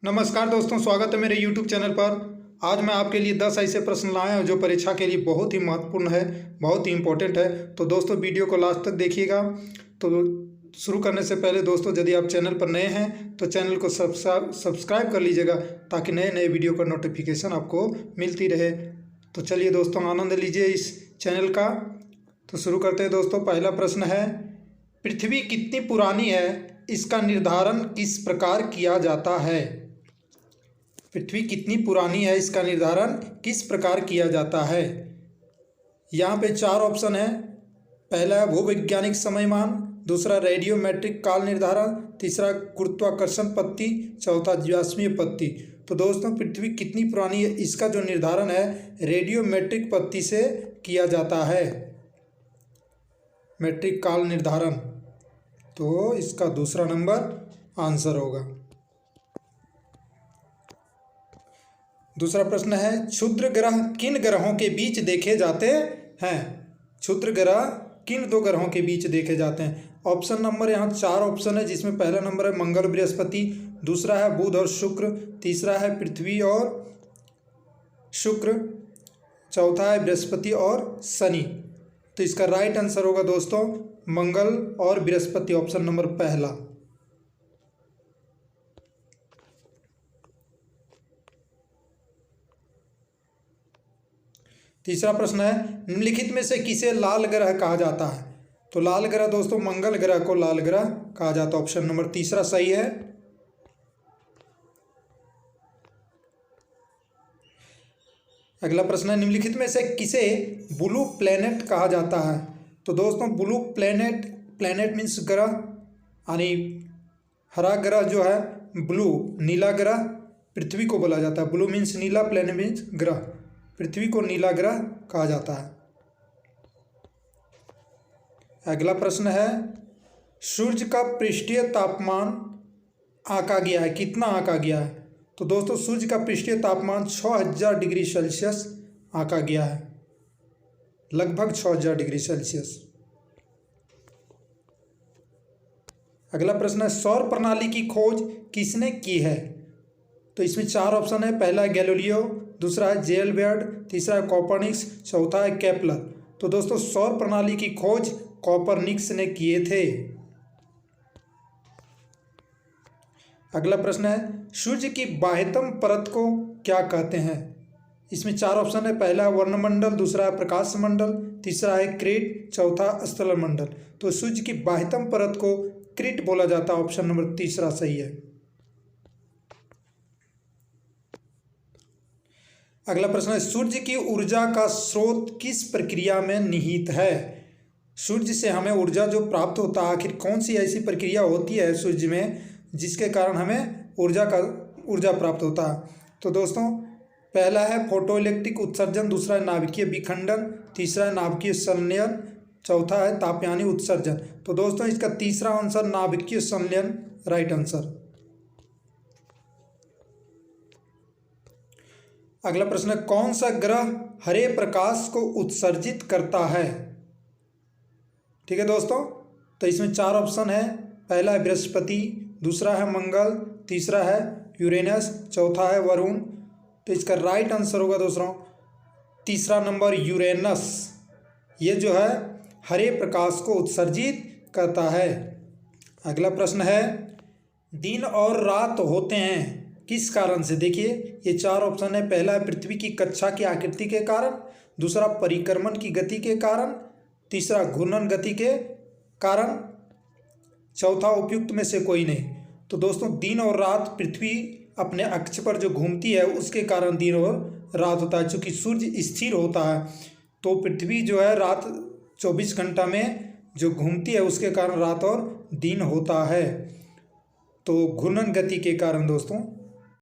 नमस्कार दोस्तों, स्वागत है मेरे YouTube चैनल पर। आज मैं आपके लिए 10 ऐसे प्रश्न लाया हूं जो परीक्षा के लिए बहुत ही महत्वपूर्ण है, बहुत ही इम्पोर्टेंट है। तो दोस्तों वीडियो को लास्ट तक देखिएगा। तो शुरू करने से पहले दोस्तों, यदि आप चैनल पर नए हैं तो चैनल को सब्सक्राइब कर लीजिएगा ताकि नए नए वीडियो का नोटिफिकेशन आपको मिलती रहे। तो चलिए दोस्तों, आनंद लीजिए इस चैनल का। तो शुरू करते हैं दोस्तों। पहला प्रश्न है, पृथ्वी कितनी पुरानी है, इसका निर्धारण किस प्रकार किया जाता है? पृथ्वी कितनी पुरानी है, इसका निर्धारण किस प्रकार किया जाता है? यहाँ पे 4 ऑप्शन है। पहला है भूवैज्ञानिक समयमान, दूसरा रेडियोमेट्रिक काल निर्धारण, तीसरा गुरुत्वाकर्षण पद्धति, चौथा ज्यामितीय पद्धति। तो दोस्तों, पृथ्वी कितनी पुरानी है, इसका जो निर्धारण है रेडियोमेट्रिक पद्धति से किया जाता है, मेट्रिक काल निर्धारण। तो इसका दूसरा नंबर आंसर होगा। दूसरा प्रश्न है, क्षुद्र ग्रह किन ग्रहों के बीच देखे जाते हैं? क्षुद्र ग्रह किन 2 ग्रहों के बीच देखे जाते हैं? ऑप्शन नंबर यहाँ 4 ऑप्शन है, जिसमें पहला नंबर है मंगल बृहस्पति, दूसरा है बुध और शुक्र, तीसरा है पृथ्वी और शुक्र, चौथा है बृहस्पति और शनि। तो इसका राइट आंसर होगा दोस्तों मंगल और बृहस्पति, ऑप्शन नंबर पहला। तीसरा प्रश्न है, निम्नलिखित में से किसे लाल ग्रह कहा जाता है? तो लाल ग्रह दोस्तों मंगल ग्रह को लाल ग्रह कहा जाता है, ऑप्शन नंबर तीसरा सही है। अगला प्रश्न है, निम्नलिखित में से किसे ब्लू प्लेनेट कहा जाता है? तो दोस्तों ब्लू प्लेनेट मीन्स ग्रह, यानी हरा ग्रह जो है ब्लू, नीला ग्रह पृथ्वी को बोला जाता है। ब्लू मीन्स नीला, प्लेनेट मीन्स ग्रह, पृथ्वी को नीला ग्रह कहा जाता है। अगला प्रश्न है, सूर्य का पृष्ठीय तापमान आंका गया है, कितना आंका गया है? तो दोस्तों सूर्य का पृष्ठीय तापमान 6000 डिग्री सेल्सियस आंका गया है, लगभग 6000 डिग्री सेल्सियस। अगला प्रश्न है, सौर प्रणाली की खोज किसने की है? तो इसमें 4 ऑप्शन है। पहला है गैलीलियो, दूसरा है जेलबर्ट, तीसरा है कोपर्निकस, चौथा है केपलर। तो दोस्तों सौर प्रणाली की खोज कोपर्निकस ने किए थे। अगला प्रश्न है, सूर्य की बाह्यतम परत को क्या कहते हैं? इसमें 4 ऑप्शन है। पहला है वर्णमंडल, दूसरा है प्रकाश मंडल, तीसरा है क्रीट, चौथा स्थल मंडल। तो सूर्य की बाह्यतम परत को क्रीट बोला जाता है, ऑप्शन नंबर तीसरा सही है। अगला प्रश्न है, सूर्य की ऊर्जा का स्रोत किस प्रक्रिया में निहित है? सूर्य से हमें ऊर्जा जो प्राप्त होता है, आखिर कौन सी ऐसी प्रक्रिया होती है सूर्य में जिसके कारण हमें ऊर्जा प्राप्त होता है? तो दोस्तों पहला है फोटो इलेक्ट्रिक उत्सर्जन, दूसरा है नाभिकीय विखंडन, तीसरा है नाभिकीय संलयन, चौथा है तापयानी उत्सर्जन। तो दोस्तों इसका तीसरा आंसर नाभिकीय संलयन राइट आंसर। अगला प्रश्न है, कौन सा ग्रह हरे प्रकाश को उत्सर्जित करता है? ठीक है दोस्तों, तो इसमें 4 ऑप्शन है। पहला है बृहस्पति, दूसरा है मंगल, तीसरा है यूरेनस, चौथा है वरुण। तो इसका राइट आंसर होगा दोस्तों तीसरा नंबर यूरेनस। ये जो है हरे प्रकाश को उत्सर्जित करता है। अगला प्रश्न है, दिन और रात होते हैं किस कारण से? देखिए ये 4 ऑप्शन है। पहला है पृथ्वी की कक्षा की आकृति के कारण, दूसरा परिक्रमण की गति के कारण, तीसरा घूर्णन गति के कारण, चौथा उपयुक्त में से कोई नहीं। तो दोस्तों दिन और रात पृथ्वी अपने अक्ष पर जो घूमती है उसके कारण दिन और रात होता है। चूँकि सूर्य स्थिर होता है तो पृथ्वी जो है रात 24 घंटा में जो घूमती है उसके कारण रात और दिन होता है। तो घूर्णन गति के कारण दोस्तों